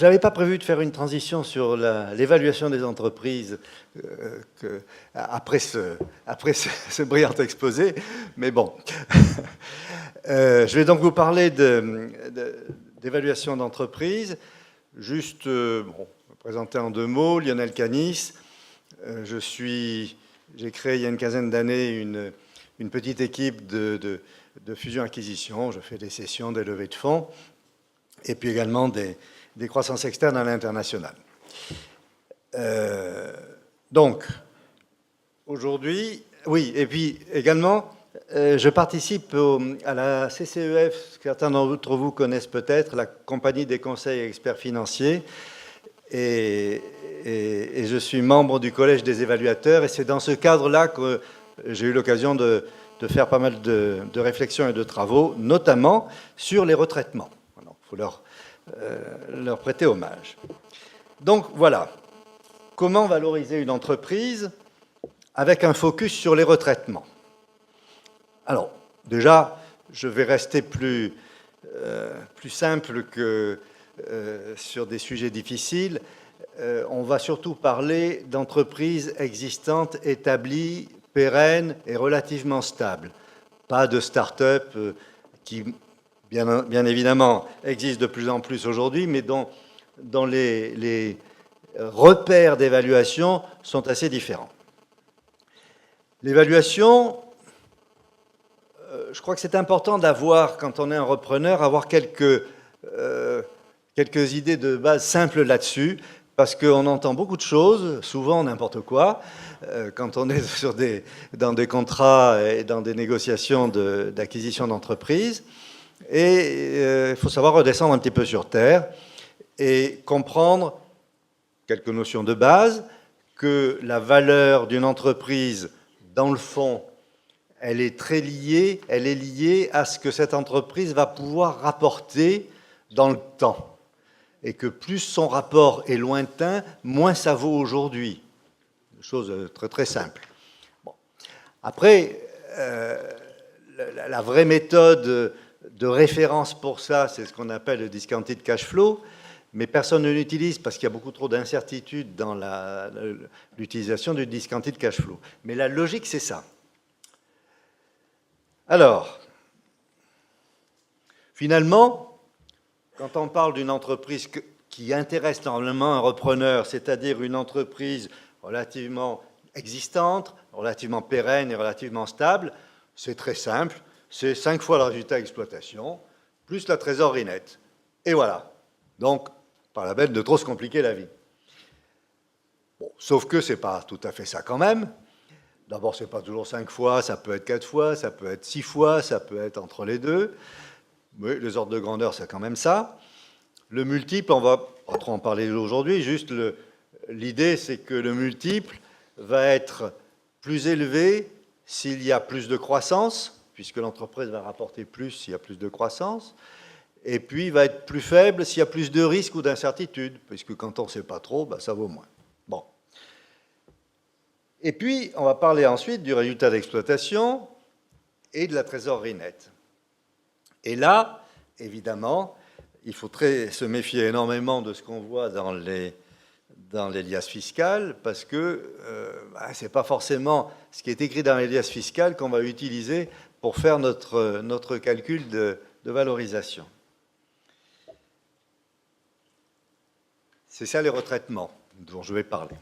n'avais pas prévu de faire une transition sur l'évaluation des entreprises après ce brillant exposé, mais bon. Je vais donc vous parler d'évaluation d'entreprise. Juste, bon, me présenter en 2 mots, Lionel Canis. J'ai créé il y a une quinzaine d'années une petite équipe de fusion-acquisition. Je fais des sessions, des levées de fonds, et puis également des croissances externes à l'international. Donc, aujourd'hui, oui, et puis également, je participe à la CCEF, certains d'entre vous connaissent peut-être, la compagnie des conseils et experts financiers, et je suis membre du collège des évaluateurs, et c'est dans ce cadre-là que j'ai eu l'occasion de faire pas mal de réflexions et de travaux, notamment sur les retraitements. Il faut leur prêter hommage. Donc voilà, comment valoriser une entreprise avec un focus sur les retraitements? Alors, déjà, je vais rester plus simple que sur des sujets difficiles. On va surtout parler d'entreprises existantes, établies, pérennes et relativement stables. Pas de start-up qui, bien évidemment, existent de plus en plus aujourd'hui, mais dont les repères d'évaluation sont assez différents. L'évaluation, je crois que c'est important d'avoir, quand on est un repreneur, avoir quelques idées de base simples là-dessus, parce qu'on entend beaucoup de choses, souvent n'importe quoi, quand on est dans des contrats et dans des négociations d'acquisition d'entreprise. Et il faut savoir redescendre un petit peu sur terre et comprendre quelques notions de base, que la valeur d'une entreprise, dans le fond, elle est liée à ce que cette entreprise va pouvoir rapporter dans le temps. Et que plus son rapport est lointain, moins ça vaut aujourd'hui. Chose très très simple. Bon. Après, la vraie méthode de référence pour ça, c'est ce qu'on appelle le discounted cash flow, mais personne ne l'utilise parce qu'il y a beaucoup trop d'incertitudes dans l'utilisation du discounted cash flow. Mais la logique, c'est ça. Alors, finalement, quand on parle d'une entreprise qui intéresse normalement un repreneur, c'est-à-dire une entreprise relativement existante, relativement pérenne et relativement stable, c'est très simple, c'est 5 fois le résultat d'exploitation, plus la trésorerie nette. Et voilà. Donc, pas la peine de trop se compliquer la vie. Bon, sauf que ce n'est pas tout à fait ça quand même. D'abord, ce n'est pas toujours 5 fois, ça peut être 4 fois, ça peut être 6 fois, ça peut être entre les deux. Mais les ordres de grandeur, c'est quand même ça. Le multiple, on va pas trop en parler aujourd'hui, juste l'idée, c'est que le multiple va être plus élevé s'il y a plus de croissance, puisque l'entreprise va rapporter plus s'il y a plus de croissance, et puis il va être plus faible s'il y a plus de risques ou d'incertitudes, puisque quand on ne sait pas trop, ça vaut moins. Bon. Et puis, on va parler ensuite du résultat d'exploitation et de la trésorerie nette. Et là, évidemment, il faut se méfier énormément de ce qu'on voit dans les liasses fiscales, parce que ce n'est pas forcément ce qui est écrit dans les liasses fiscales qu'on va utiliser pour faire notre calcul de valorisation. C'est ça les retraitements dont je vais parler.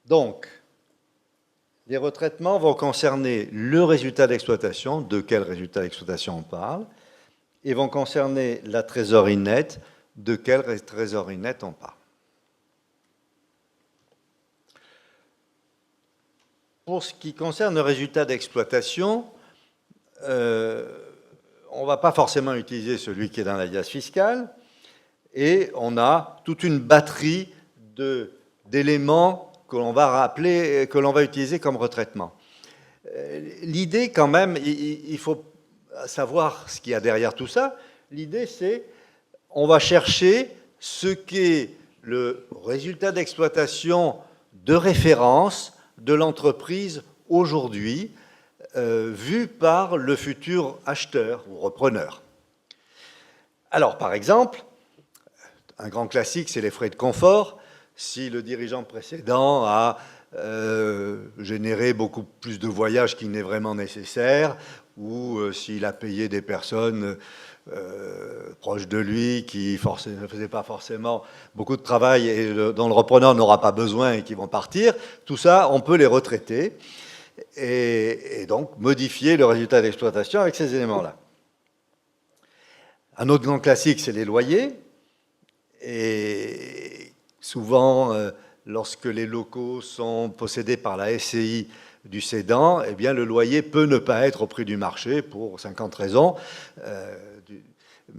Donc, les retraitements vont concerner le résultat d'exploitation, de quel résultat d'exploitation on parle, et vont concerner la trésorerie nette, de quelle trésorerie nette on parle. Pour ce qui concerne le résultat d'exploitation, on ne va pas forcément utiliser celui qui est dans la liasse fiscale, et on a toute une batterie d'éléments que l'on va rappeler, que l'on va utiliser comme retraitement. L'idée, quand même, il faut savoir ce qu'il y a derrière tout ça. L'idée, c'est on va chercher ce qu'est le résultat d'exploitation de référence de l'entreprise aujourd'hui, vu par le futur acheteur ou repreneur. Alors, par exemple, un grand classique, c'est les frais de confort. Si le dirigeant précédent a généré beaucoup plus de voyages qu'il n'est vraiment nécessaire, ou s'il a payé des personnes proches de lui qui ne faisaient pas forcément beaucoup de travail et dont le repreneur n'aura pas besoin et qui vont partir, tout ça, on peut les retraiter et donc modifier le résultat d'exploitation avec ces éléments-là. Un autre grand classique, c'est les loyers. Et souvent, lorsque les locaux sont possédés par la SCI du cédant, eh bien, le loyer peut ne pas être au prix du marché pour 50 raisons,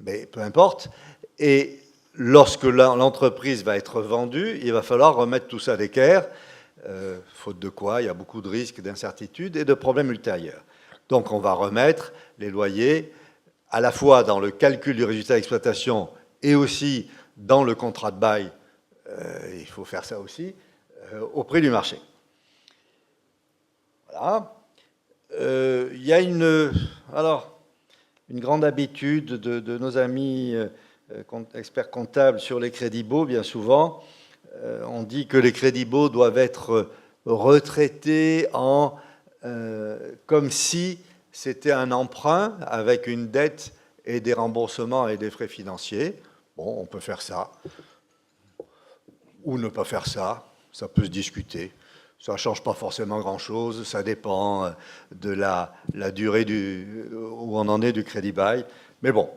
mais peu importe. Et lorsque l'entreprise va être vendue, il va falloir remettre tout ça d'équerre, faute de quoi il y a beaucoup de risques, d'incertitudes et de problèmes ultérieurs. Donc on va remettre les loyers à la fois dans le calcul du résultat d'exploitation et aussi dans le contrat de bail, il faut faire ça aussi, au prix du marché. Voilà. Il y a une grande habitude de nos amis experts comptables sur les crédits baux, bien souvent. On dit que les crédits baux doivent être retraités comme si c'était un emprunt avec une dette et des remboursements et des frais financiers. Bon, on peut faire ça, ou ne pas faire ça, ça peut se discuter. Ça ne change pas forcément grand-chose, ça dépend de la durée où on en est du crédit bail. Mais bon,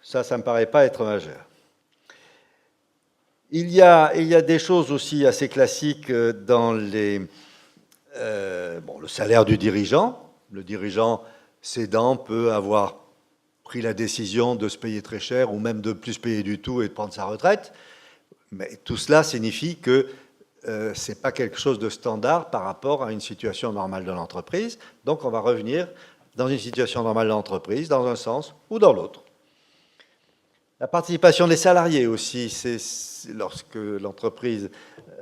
ça ne me paraît pas être majeur. Il y a des choses aussi assez classiques dans le salaire du dirigeant. Le dirigeant cédant peut avoir pris la décision de se payer très cher ou même de ne plus se payer du tout et de prendre sa retraite. Mais tout cela signifie que ce n'est pas quelque chose de standard par rapport à une situation normale de l'entreprise. Donc on va revenir dans une situation normale de l'entreprise, dans un sens ou dans l'autre. La participation des salariés aussi, c'est lorsque l'entreprise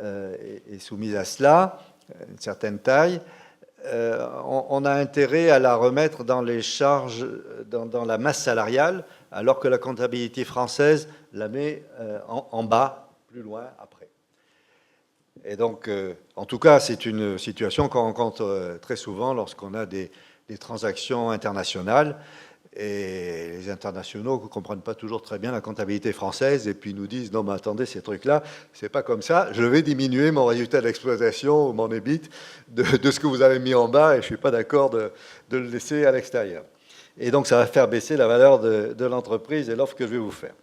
est soumise à cela, une certaine taille, on a intérêt à la remettre dans les charges, dans la masse salariale, alors que la comptabilité française la met en bas, plus loin, après. Et donc, en tout cas, c'est une situation qu'on rencontre très souvent lorsqu'on a des transactions internationales. Et les internationaux ne comprennent pas toujours très bien la comptabilité française et puis nous disent « Non, mais attendez, ces trucs-là, c'est pas comme ça. Je vais diminuer mon résultat d'exploitation ou mon EBIT de ce que vous avez mis en bas et je ne suis pas d'accord de le laisser à l'extérieur. » Et donc, ça va faire baisser la valeur de l'entreprise et l'offre que je vais vous faire.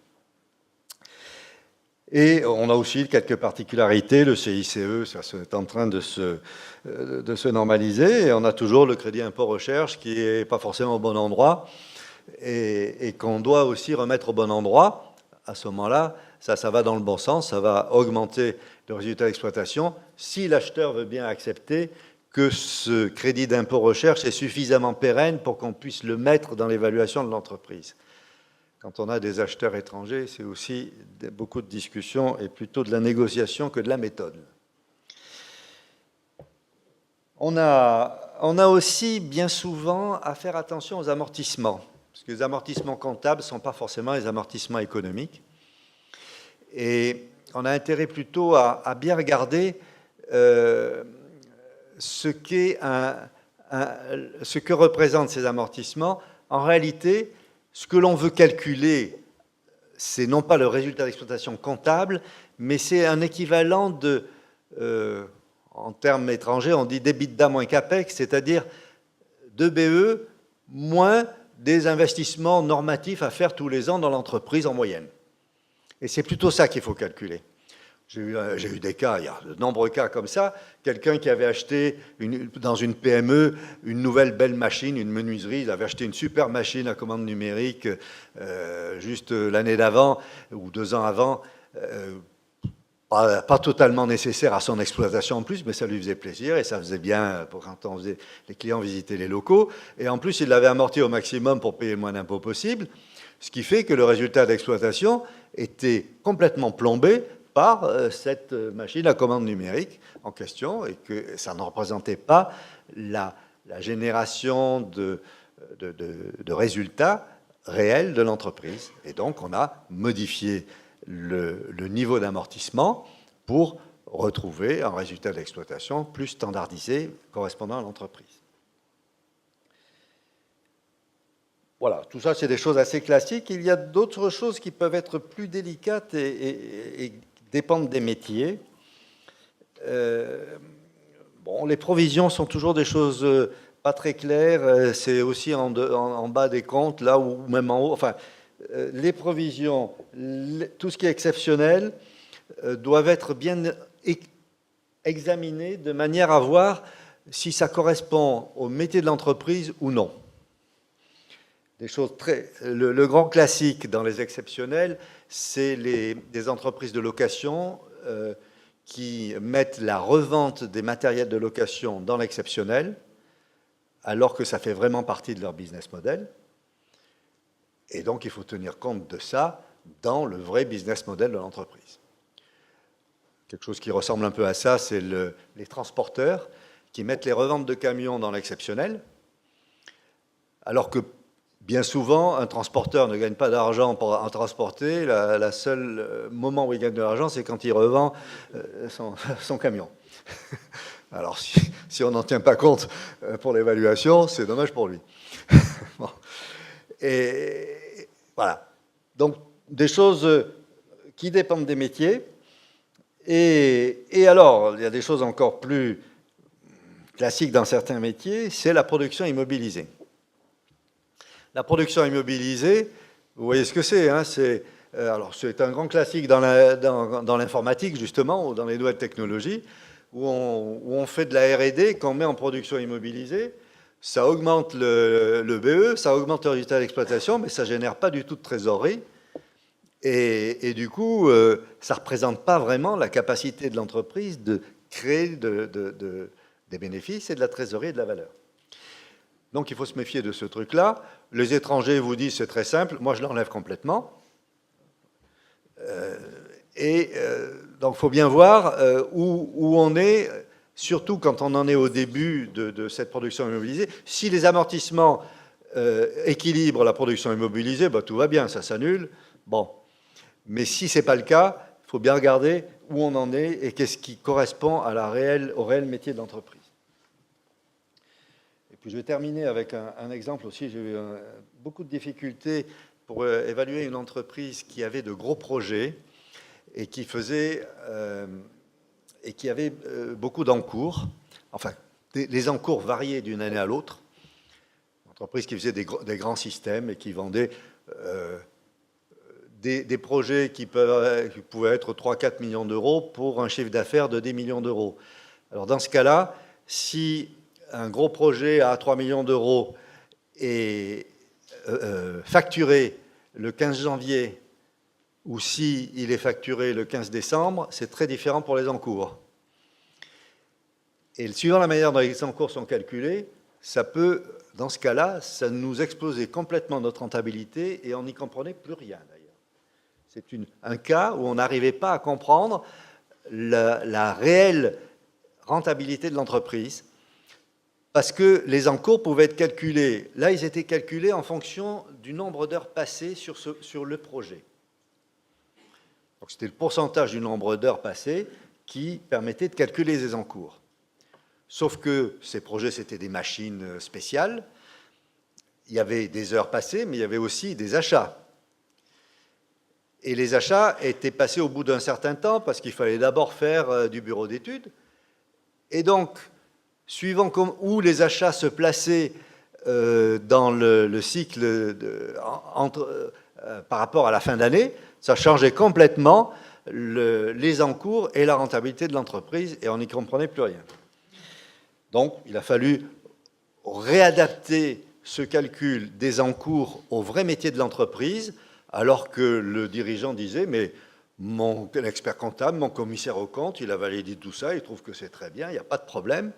Et on a aussi quelques particularités. Le CICE, ça est en train de se normaliser. Et on a toujours le crédit impôt recherche qui n'est pas forcément au bon endroit et qu'on doit aussi remettre au bon endroit. À ce moment-là, ça va dans le bon sens, ça va augmenter le résultat d'exploitation si l'acheteur veut bien accepter que ce crédit d'impôt recherche est suffisamment pérenne pour qu'on puisse le mettre dans l'évaluation de l'entreprise. Quand on a des acheteurs étrangers, c'est aussi beaucoup de discussions et plutôt de la négociation que de la méthode. On a aussi bien souvent à faire attention aux amortissements, parce que les amortissements comptables ne sont pas forcément les amortissements économiques. Et on a intérêt plutôt à bien regarder ce que représentent ces amortissements. En réalité, ce que l'on veut calculer, c'est non pas le résultat d'exploitation comptable, mais c'est un équivalent de, en termes étrangers, on dit d'EBITDA moins CAPEX, c'est-à-dire de BE moins des investissements normatifs à faire tous les ans dans l'entreprise en moyenne. Et c'est plutôt ça qu'il faut calculer. J'ai eu des cas, il y a de nombreux cas comme ça, quelqu'un qui avait acheté dans une PME une nouvelle belle machine, une menuiserie, il avait acheté une super machine à commande numérique juste l'année d'avant ou 2 ans avant, pas totalement nécessaire à son exploitation en plus, mais ça lui faisait plaisir et ça faisait bien pour quand les clients visitaient les locaux. Et en plus, il l'avait amorti au maximum pour payer le moins d'impôts possible, ce qui fait que le résultat d'exploitation était complètement plombé par cette machine à commande numérique en question et que ça ne représentait pas la génération de résultats réels de l'entreprise. Et donc, on a modifié le niveau d'amortissement pour retrouver un résultat d'exploitation plus standardisé correspondant à l'entreprise. Voilà, tout ça, c'est des choses assez classiques. Il y a d'autres choses qui peuvent être plus délicates et dépendent des métiers. Bon, les provisions sont toujours des choses pas très claires. C'est aussi en bas des comptes, là, ou même en haut. Enfin, les provisions, tout ce qui est exceptionnel, doivent être bien examinées de manière à voir si ça correspond au métier de l'entreprise ou non. Des choses le grand classique dans les exceptionnels, c'est des entreprises de location qui mettent la revente des matériels de location dans l'exceptionnel, alors que ça fait vraiment partie de leur business model. Et donc, il faut tenir compte de ça dans le vrai business model de l'entreprise. Quelque chose qui ressemble un peu à ça, c'est les transporteurs qui mettent les reventes de camions dans l'exceptionnel, alors que bien souvent, un transporteur ne gagne pas d'argent pour en transporter. Le seul moment où il gagne de l'argent, c'est quand il revend son camion. Alors, si on n'en tient pas compte pour l'évaluation, c'est dommage pour lui. Bon. Et voilà. Donc, des choses qui dépendent des métiers. Et alors, il y a des choses encore plus classiques dans certains métiers, c'est la production immobilisée. La production immobilisée, vous voyez ce que c'est, hein, c'est un grand classique dans l'informatique, justement, ou dans les nouvelles technologies, où on fait de la R&D qu'on met en production immobilisée. Ça augmente le BE, ça augmente le résultat d'exploitation, mais ça ne génère pas du tout de trésorerie. Et du coup, ça ne représente pas vraiment la capacité de l'entreprise de créer des bénéfices et de la trésorerie et de la valeur. Donc, il faut se méfier de ce truc-là. Les étrangers vous disent c'est très simple. Moi, je l'enlève complètement. Donc, il faut bien voir où on est, surtout quand on en est au début de cette production immobilisée. Si les amortissements équilibrent la production immobilisée, bah, tout va bien, ça s'annule. Bon. Mais si ce n'est pas le cas, il faut bien regarder où on en est et qu'est-ce qui correspond au réel métier de l'entreprise. Et puis je vais terminer avec un exemple aussi. J'ai eu beaucoup de difficultés pour évaluer une entreprise qui avait de gros projets et qui avait beaucoup d'encours. Enfin, les encours variaient d'une année à l'autre. Une entreprise qui faisait des grands systèmes et qui vendait des projets qui pouvaient être 3-4 millions d'euros pour un chiffre d'affaires de 10 millions d'euros. Alors dans ce cas-là, si un gros projet à 3 millions d'euros est facturé le 15 janvier ou s'il est facturé le 15 décembre, c'est très différent pour les encours. Et suivant la manière dont les encours sont calculés, ça peut, dans ce cas-là, ça nous explosait complètement notre rentabilité et on n'y comprenait plus rien d'ailleurs. C'est un cas où on n'arrivait pas à comprendre la réelle rentabilité de l'entreprise parce que les encours pouvaient être calculés. Là, ils étaient calculés en fonction du nombre d'heures passées sur le projet. Donc, c'était le pourcentage du nombre d'heures passées qui permettait de calculer les encours. Sauf que ces projets, c'était des machines spéciales. Il y avait des heures passées, mais il y avait aussi des achats. Et les achats étaient passés au bout d'un certain temps parce qu'il fallait d'abord faire du bureau d'études. Et donc, suivant où les achats se plaçaient dans le cycle par rapport à la fin d'année, ça changeait complètement les encours et la rentabilité de l'entreprise et on n'y comprenait plus rien. Donc, il a fallu réadapter ce calcul des encours au vrai métier de l'entreprise, alors que le dirigeant disait, mais l'expert comptable, mon commissaire aux comptes, il a validé tout ça, il trouve que c'est très bien, il n'y a pas de problème,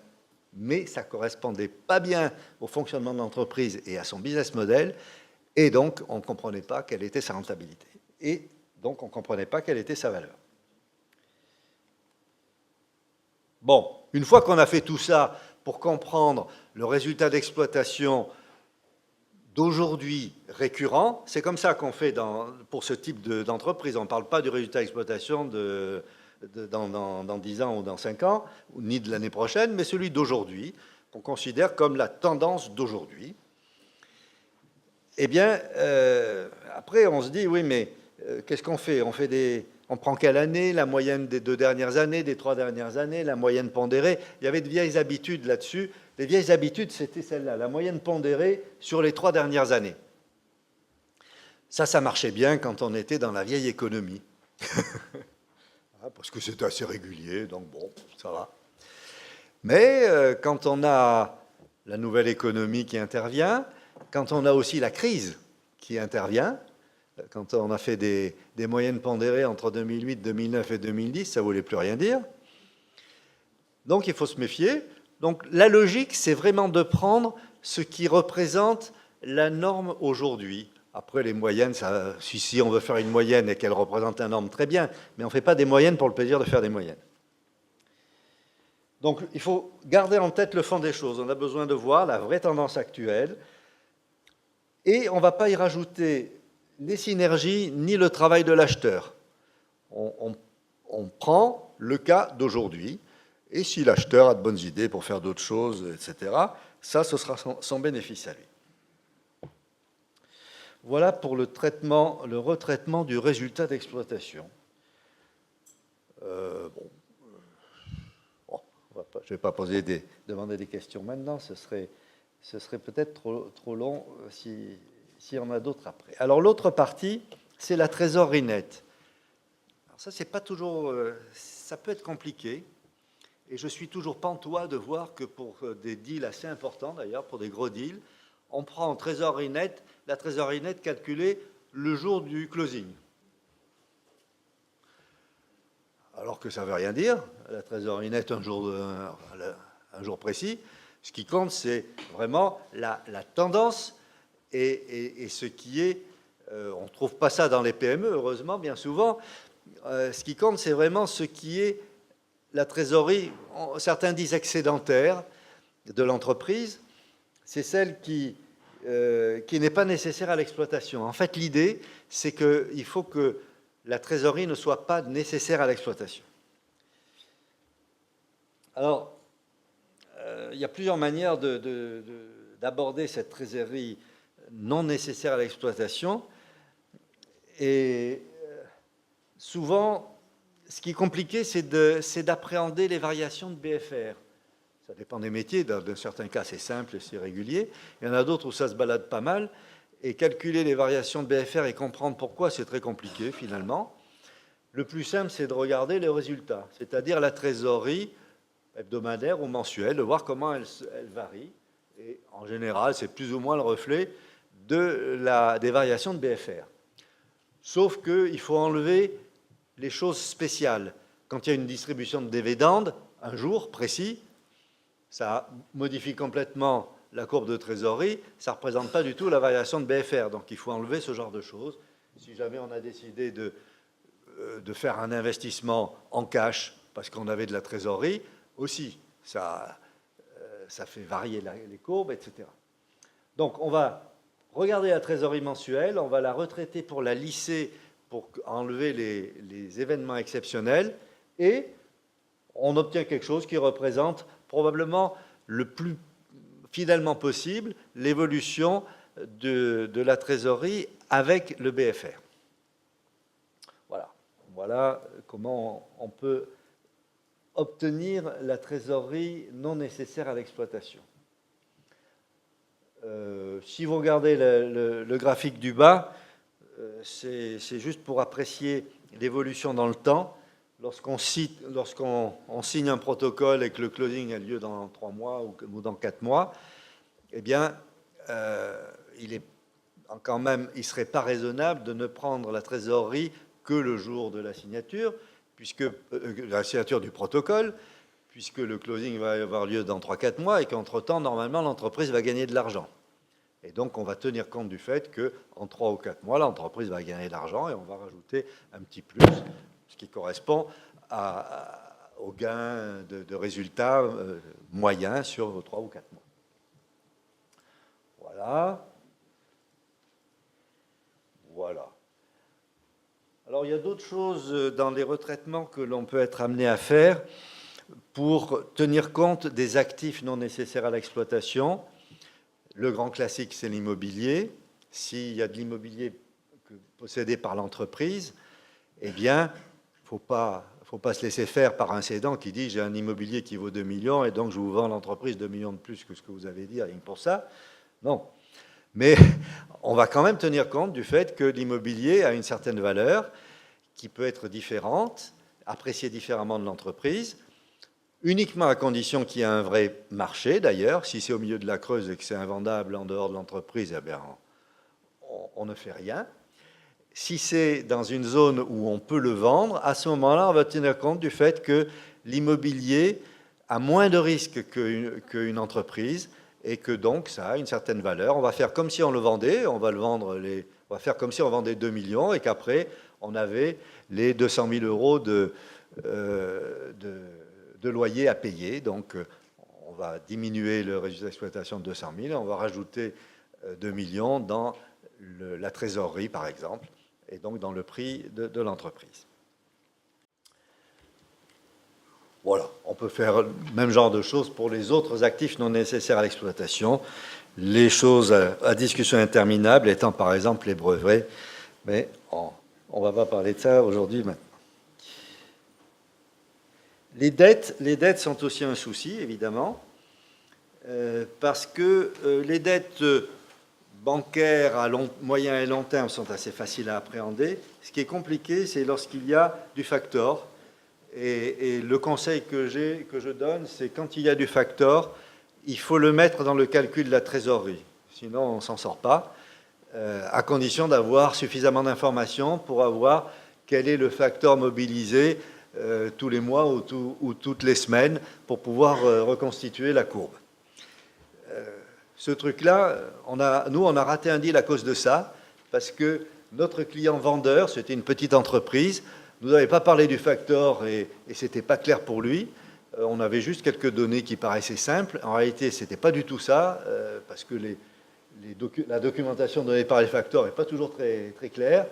mais ça ne correspondait pas bien au fonctionnement de l'entreprise et à son business model, et donc on ne comprenait pas quelle était sa rentabilité. Et donc on ne comprenait pas quelle était sa valeur. Bon, une fois qu'on a fait tout ça pour comprendre le résultat d'exploitation d'aujourd'hui récurrent. C'est comme ça qu'on fait pour ce type d'entreprise. On ne parle pas du résultat d'exploitation dans 10 ans ou dans 5 ans, ni de l'année prochaine, mais celui d'aujourd'hui, qu'on considère comme la tendance d'aujourd'hui. Eh bien, après, on se dit, oui, mais qu'est-ce qu'on fait? On prend quelle année? La moyenne des 2 dernières années, des 3 dernières années, la moyenne pondérée. Il y avait de vieilles habitudes là-dessus. Les vieilles habitudes, c'était celle-là, la moyenne pondérée sur les 3 dernières années. Ça marchait bien quand on était dans la vieille économie. Parce que c'était assez régulier, donc bon, ça va. Mais quand on a la nouvelle économie qui intervient, quand on a aussi la crise qui intervient, quand on a fait des moyennes pondérées entre 2008, 2009 et 2010, ça ne voulait plus rien dire. Donc il faut se méfier. Donc la logique, c'est vraiment de prendre ce qui représente la norme aujourd'hui. Après, les moyennes, si on veut faire une moyenne et qu'elle représente la norme, très bien, mais on ne fait pas des moyennes pour le plaisir de faire des moyennes. Donc il faut garder en tête le fond des choses. On a besoin de voir la vraie tendance actuelle et on ne va pas y rajouter les synergies ni le travail de l'acheteur. On prend le cas d'aujourd'hui et si l'acheteur a de bonnes idées pour faire d'autres choses, etc., ça, ce sera son bénéfice à lui. Voilà pour le retraitement du résultat d'exploitation. Je ne vais pas demander des questions maintenant, ce serait peut-être trop long s'il y en a d'autres après. Alors l'autre partie, c'est la trésorerie nette. Alors ça, c'est pas toujours, ça peut être compliqué, et je suis toujours pantois de voir que pour des deals assez importants, d'ailleurs, pour des gros deals, on prend en trésorerie nette, la trésorerie nette calculée le jour du closing. Alors que ça ne veut rien dire, la trésorerie nette un jour précis. Ce qui compte, c'est vraiment la tendance et ce qui est... on ne trouve pas ça dans les PME, heureusement, bien souvent. Ce qui compte, c'est vraiment ce qui est la trésorerie, certains disent excédentaire, de l'entreprise. C'est celle qui n'est pas nécessaire à l'exploitation. En fait, l'idée, c'est qu'il faut que la trésorerie ne soit pas nécessaire à l'exploitation. Alors, il y a plusieurs manières d'aborder cette trésorerie non nécessaire à l'exploitation. Et souvent, ce qui est compliqué, c'est d'appréhender les variations de BFR. Ça dépend des métiers. Dans certains cas, c'est simple et c'est régulier. Il y en a d'autres où ça se balade pas mal. Et calculer les variations de BFR et comprendre pourquoi, c'est très compliqué, finalement. Le plus simple, c'est de regarder les résultats, c'est-à-dire la trésorerie hebdomadaire ou mensuelle, de voir comment elle varie. Et en général, c'est plus ou moins le reflet des variations de BFR. Sauf qu'il faut enlever les choses spéciales. Quand il y a une distribution de dividendes, un jour précis, ça modifie complètement la courbe de trésorerie, ça ne représente pas du tout la variation de BFR. Donc il faut enlever ce genre de choses. Si jamais on a décidé de faire un investissement en cash parce qu'on avait de la trésorerie, aussi, ça fait varier les courbes, etc. Donc on va regarder la trésorerie mensuelle, on va la retraiter pour la lisser, pour enlever les événements exceptionnels, et on obtient quelque chose qui représente probablement le plus fidèlement possible l'évolution de la trésorerie avec le BFR. Voilà comment on peut obtenir la trésorerie non nécessaire à l'exploitation. Si vous regardez le graphique du bas, c'est juste pour apprécier l'évolution dans le temps. Lorsqu'on signe un protocole et que le closing a lieu dans 3 mois ou dans 4 mois, eh bien, il ne serait pas raisonnable de ne prendre la trésorerie que le jour de la signature, du protocole, puisque le closing va avoir lieu dans 3-4 mois et qu'entre-temps, normalement, l'entreprise va gagner de l'argent. Et donc, on va tenir compte du fait qu'en 3 ou 4 mois, l'entreprise va gagner de l'argent et on va rajouter un petit plus, ce qui correspond au gain de résultats moyens sur 3 ou 4 mois. Voilà. Voilà. Alors, il y a d'autres choses dans les retraitements que l'on peut être amené à faire pour tenir compte des actifs non nécessaires à l'exploitation. Le grand classique, c'est l'immobilier. S'il y a de l'immobilier possédé par l'entreprise, eh bien, il ne faut pas se laisser faire par un cédant qui dit « j'ai un immobilier qui vaut 2 millions et donc je vous vends l'entreprise 2 millions de plus que ce que vous avez dit, rien que pour ça ». Non. Mais on va quand même tenir compte du fait que l'immobilier a une certaine valeur qui peut être différente, appréciée différemment de l'entreprise, uniquement à condition qu'il y ait un vrai marché d'ailleurs. Si c'est au milieu de la Creuse et que c'est invendable en dehors de l'entreprise, eh bien, on ne fait rien. Si c'est dans une zone où on peut le vendre, à ce moment-là, on va tenir compte du fait que l'immobilier a moins de risques qu'une entreprise et que donc ça a une certaine valeur. On va faire comme si on le vendait, on va faire comme si on vendait 2 millions et qu'après, on avait les 200 000 euros de loyer à payer. Donc, on va diminuer le résultat d'exploitation de 200 000, on va rajouter 2 millions dans la trésorerie, par exemple, et donc dans le prix de l'entreprise. Voilà, on peut faire le même genre de choses pour les autres actifs non nécessaires à l'exploitation. Les choses à discussion interminable étant par exemple les brevets, mais on ne va pas parler de ça aujourd'hui maintenant. Les dettes sont aussi un souci, évidemment, parce que les dettes bancaires à moyen et long terme sont assez faciles à appréhender. Ce qui est compliqué, c'est lorsqu'il y a du factor. Et le conseil que je donne, c'est quand il y a du factor, il faut le mettre dans le calcul de la trésorerie. Sinon, on ne s'en sort pas, à condition d'avoir suffisamment d'informations pour avoir quel est le facteur mobilisé tous les mois ou toutes les semaines pour pouvoir reconstituer la courbe. Ce truc-là, nous, on a raté un deal à cause de ça, parce que notre client vendeur, c'était une petite entreprise, nous n'avait pas parlé du factor et ce n'était pas clair pour lui. On avait juste quelques données qui paraissaient simples. En réalité, ce n'était pas du tout ça, parce que la documentation donnée par les factors n'est pas toujours très, très claire.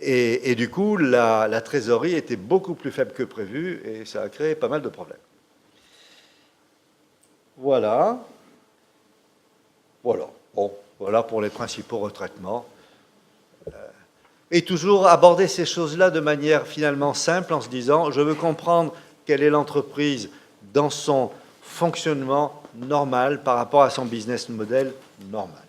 Et du coup, la trésorerie était beaucoup plus faible que prévu et ça a créé pas mal de problèmes. Voilà. Voilà. Bon, voilà pour les principaux retraitements. Et toujours aborder ces choses-là de manière finalement simple en se disant, je veux comprendre quelle est l'entreprise dans son fonctionnement normal par rapport à son business model normal.